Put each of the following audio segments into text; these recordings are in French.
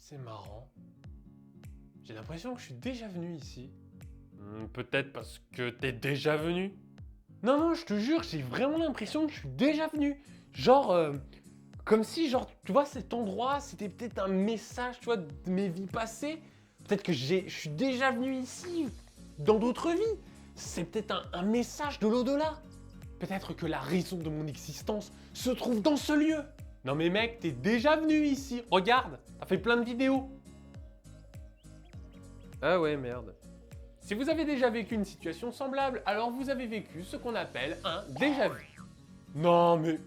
C'est marrant. J'ai l'impression que je suis déjà venu ici. Peut-être parce que t'es déjà venu? Non, je te jure, j'ai vraiment l'impression que je suis déjà venu. Genre, comme si, genre, tu vois, cet endroit, c'était peut-être un message, tu vois, de mes vies passées. Peut-être que je suis déjà venu ici, dans d'autres vies. C'est peut-être un message de l'au-delà. Peut-être que la raison de mon existence se trouve dans ce lieu. Non mais mec, t'es déjà venu ici. Regarde, t'as fait plein de vidéos. Ah ouais, merde. Si vous avez déjà vécu une situation semblable, alors vous avez vécu ce qu'on appelle un déjà-vu. Non mais,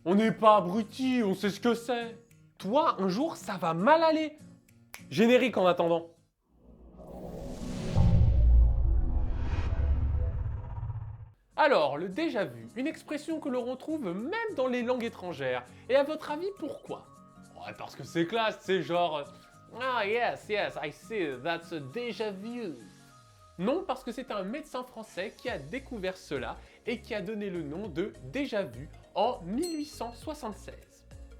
on n'est pas abrutis, on sait ce que c'est. Toi, un jour, ça va mal aller. Générique en attendant. Alors, le déjà-vu, une expression que l'on retrouve même dans les langues étrangères. Et à votre avis, pourquoi? Ouais, parce que c'est classe, c'est genre... Ah yes, I see, that's a déjà-vu. Non, parce que c'est un médecin français qui a découvert cela et qui a donné le nom de déjà-vu en 1876.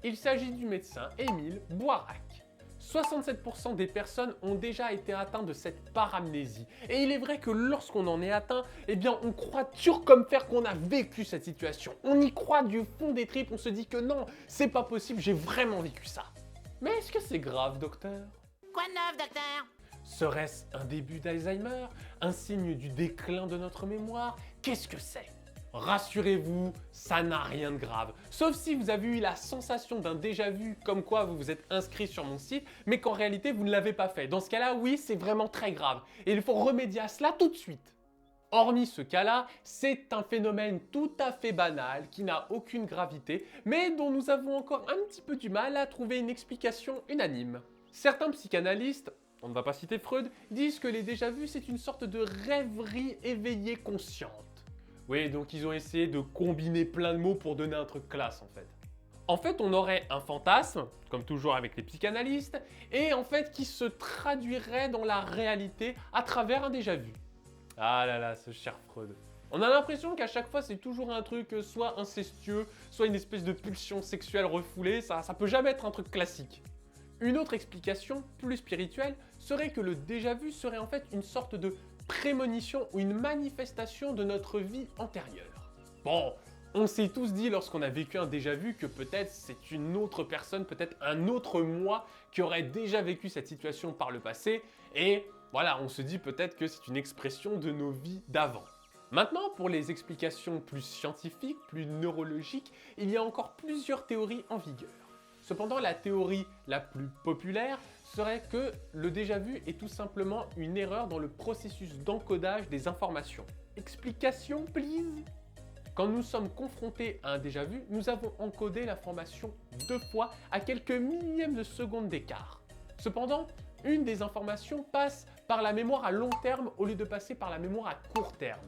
Il s'agit du médecin Émile Boirac. 67% des personnes ont déjà été atteintes de cette paramnésie. Et il est vrai que lorsqu'on en est atteint, eh bien on croit dur comme fer qu'on a vécu cette situation. On y croit du fond des tripes, on se dit que non, c'est pas possible, j'ai vraiment vécu ça. Mais est-ce que c'est grave, docteur? Quoi de neuf, docteur? Serait-ce un début d'Alzheimer? Un signe du déclin de notre mémoire? Qu'est-ce que c'est? Rassurez-vous, ça n'a rien de grave. Sauf si vous avez eu la sensation d'un déjà-vu comme quoi vous vous êtes inscrit sur mon site, mais qu'en réalité vous ne l'avez pas fait. Dans ce cas-là, oui, c'est vraiment très grave. Et il faut remédier à cela tout de suite. Hormis ce cas-là, c'est un phénomène tout à fait banal, qui n'a aucune gravité, mais dont nous avons encore un petit peu du mal à trouver une explication unanime. Certains psychanalystes, on ne va pas citer Freud, disent que les déjà-vus c'est une sorte de rêverie éveillée consciente. Oui, donc ils ont essayé de combiner plein de mots pour donner un truc classe en fait. En fait, on aurait un fantasme, comme toujours avec les psychanalystes, et en fait qui se traduirait dans la réalité à travers un déjà-vu. Ah là là, ce cher Freud. On a l'impression qu'à chaque fois c'est toujours un truc soit incestueux, soit une espèce de pulsion sexuelle refoulée, ça peut jamais être un truc classique. Une autre explication, plus spirituelle, serait que le déjà-vu serait en fait une sorte de prémonition ou une manifestation de notre vie antérieure. Bon, on s'est tous dit lorsqu'on a vécu un déjà-vu que peut-être c'est une autre personne, peut-être un autre moi qui aurait déjà vécu cette situation par le passé, et voilà, on se dit peut-être que c'est une expression de nos vies d'avant. Maintenant, pour les explications plus scientifiques, plus neurologiques, il y a encore plusieurs théories en vigueur. Cependant, la théorie la plus populaire serait que le déjà-vu est tout simplement une erreur dans le processus d'encodage des informations. Explication, please? Quand nous sommes confrontés à un déjà-vu, nous avons encodé l'information 2 fois à quelques millièmes de secondes d'écart. Cependant, une des informations passe par la mémoire à long terme au lieu de passer par la mémoire à court terme.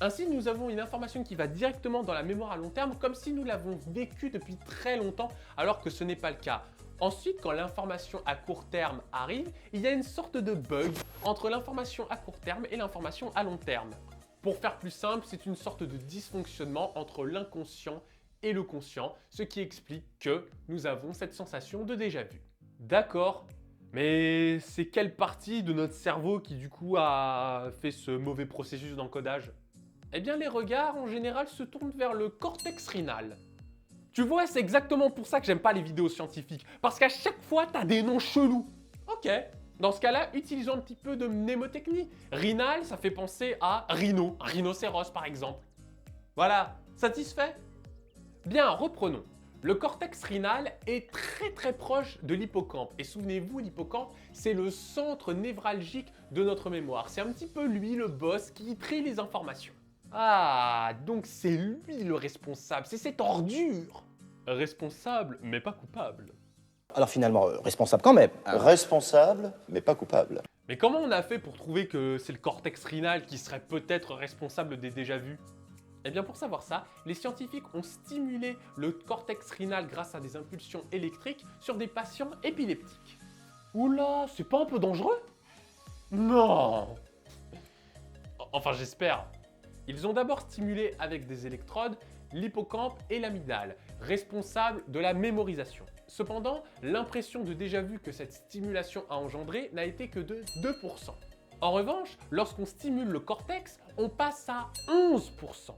Ainsi, nous avons une information qui va directement dans la mémoire à long terme comme si nous l'avons vécue depuis très longtemps alors que ce n'est pas le cas. Ensuite, quand l'information à court terme arrive, il y a une sorte de bug entre l'information à court terme et l'information à long terme. Pour faire plus simple, c'est une sorte de dysfonctionnement entre l'inconscient et le conscient, ce qui explique que nous avons cette sensation de déjà-vu. D'accord, mais c'est quelle partie de notre cerveau qui du coup a fait ce mauvais processus d'encodage? Eh bien, les regards, en général, se tournent vers le cortex rhinal. Tu vois, c'est exactement pour ça que j'aime pas les vidéos scientifiques, parce qu'à chaque fois, t'as des noms chelous. Ok, dans ce cas-là, utilisons un petit peu de mnémotechnie. Rhinal, ça fait penser à rhino, un rhinocéros par exemple. Voilà, satisfait? Bien, reprenons. Le cortex rhinal est très proche de l'hippocampe. Et souvenez-vous, l'hippocampe, c'est le centre névralgique de notre mémoire. C'est un petit peu lui le boss qui trie les informations. Ah, donc c'est lui le responsable, c'est cette ordure. Responsable, mais pas coupable. Alors finalement, responsable quand même. Responsable, mais pas coupable. Mais comment on a fait pour trouver que c'est le cortex rhinal qui serait peut-être responsable des déjà-vus? Eh bien pour savoir ça, les scientifiques ont stimulé le cortex rhinal grâce à des impulsions électriques sur des patients épileptiques. Oula, c'est pas un peu dangereux? Non. Enfin j'espère. Ils ont d'abord stimulé avec des électrodes l'hippocampe et l'amygdale, responsables de la mémorisation. Cependant, l'impression de déjà-vu que cette stimulation a engendré n'a été que de 2%. En revanche, lorsqu'on stimule le cortex, on passe à 11%.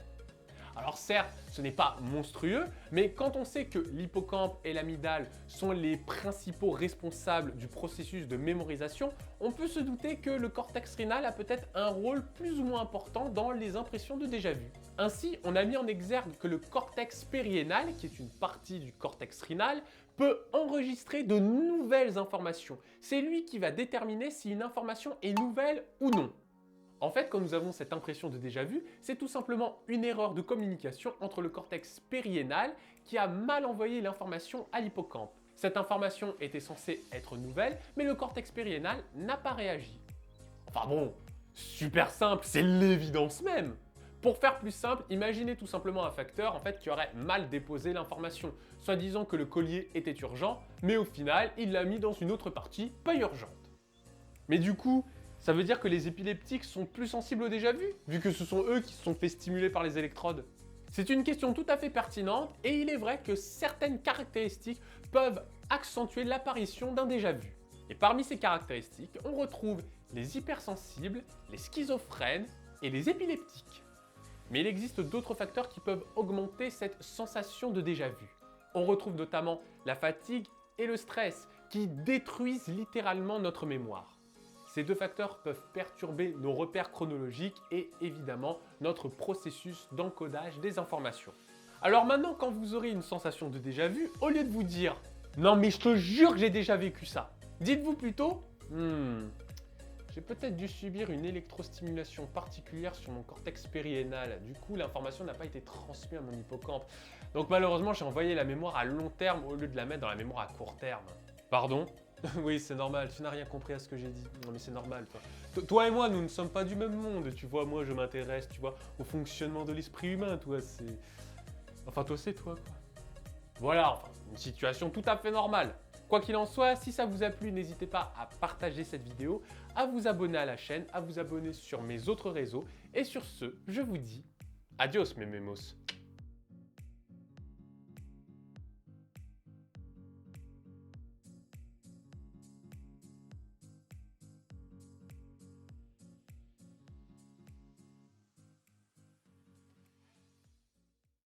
Alors certes, ce n'est pas monstrueux, mais quand on sait que l'hippocampe et l'amygdale sont les principaux responsables du processus de mémorisation, on peut se douter que le cortex rénal a peut-être un rôle plus ou moins important dans les impressions de déjà-vu. Ainsi, on a mis en exergue que le cortex périhénal, qui est une partie du cortex rénal, peut enregistrer de nouvelles informations. C'est lui qui va déterminer si une information est nouvelle ou non. En fait, quand nous avons cette impression de déjà-vu, c'est tout simplement une erreur de communication entre le cortex périhénal qui a mal envoyé l'information à l'hippocampe. Cette information était censée être nouvelle, mais le cortex périhénal n'a pas réagi. Enfin bon, super simple, c'est l'évidence même. Pour faire plus simple, imaginez tout simplement un facteur qui aurait mal déposé l'information, soit disant que le collier était urgent, mais au final, il l'a mis dans une autre partie pas urgente. Mais du coup, ça veut dire que les épileptiques sont plus sensibles au déjà-vu, vu que ce sont eux qui se sont fait stimuler par les électrodes? C'est une question tout à fait pertinente et il est vrai que certaines caractéristiques peuvent accentuer l'apparition d'un déjà-vu. Et parmi ces caractéristiques, on retrouve les hypersensibles, les schizophrènes et les épileptiques. Mais il existe d'autres facteurs qui peuvent augmenter cette sensation de déjà-vu. On retrouve notamment la fatigue et le stress qui détruisent littéralement notre mémoire. Ces deux facteurs peuvent perturber nos repères chronologiques et évidemment notre processus d'encodage des informations. Alors maintenant, quand vous aurez une sensation de déjà-vu, au lieu de vous dire « Non mais je te jure que j'ai déjà vécu ça », dites-vous plutôt « J'ai peut-être dû subir une électrostimulation particulière sur mon cortex périhénal. Du coup, l'information n'a pas été transmise à mon hippocampe. Donc malheureusement, j'ai envoyé la mémoire à long terme au lieu de la mettre dans la mémoire à court terme. » Pardon ? Oui, c'est normal, tu n'as rien compris à ce que j'ai dit. Non mais c'est normal, toi. Toi et moi, nous ne sommes pas du même monde, tu vois. Moi, je m'intéresse, tu vois, au fonctionnement de l'esprit humain, toi, c'est... Enfin, toi, c'est toi, quoi. Voilà, une situation tout à fait normale. Quoi qu'il en soit, si ça vous a plu, n'hésitez pas à partager cette vidéo, à vous abonner à la chaîne, à vous abonner sur mes autres réseaux. Et sur ce, je vous dis adios, mes mémos.